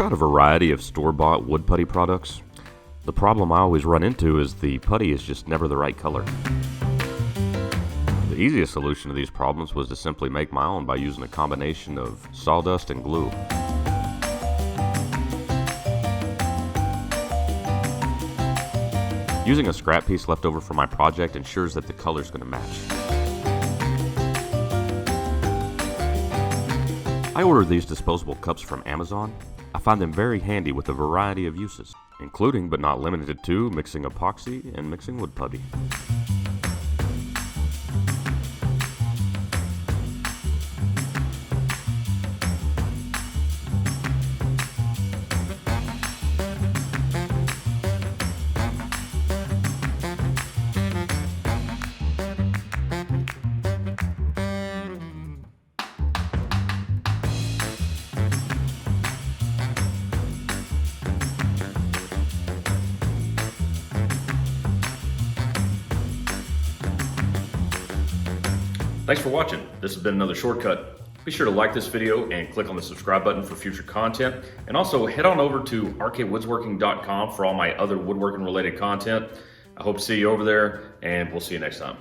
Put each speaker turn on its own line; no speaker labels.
tried a variety of store-bought wood putty products. The problem I always run into is the putty is just never the right color. The easiest solution to these problems was to simply make my own by using a combination of sawdust and glue. Using a scrap piece left over from my project ensures that the color is going to match. I ordered these disposable cups from Amazon. I find them very handy with a variety of uses, including but not limited to mixing epoxy and mixing wood putty.
Thanks for watching. This has been another shortcut. Be sure to like this video and click on the subscribe button for future content. And also head on over to rkwoodworking.com for all my other woodworking related content. I hope to see you over there, and we'll see you next time.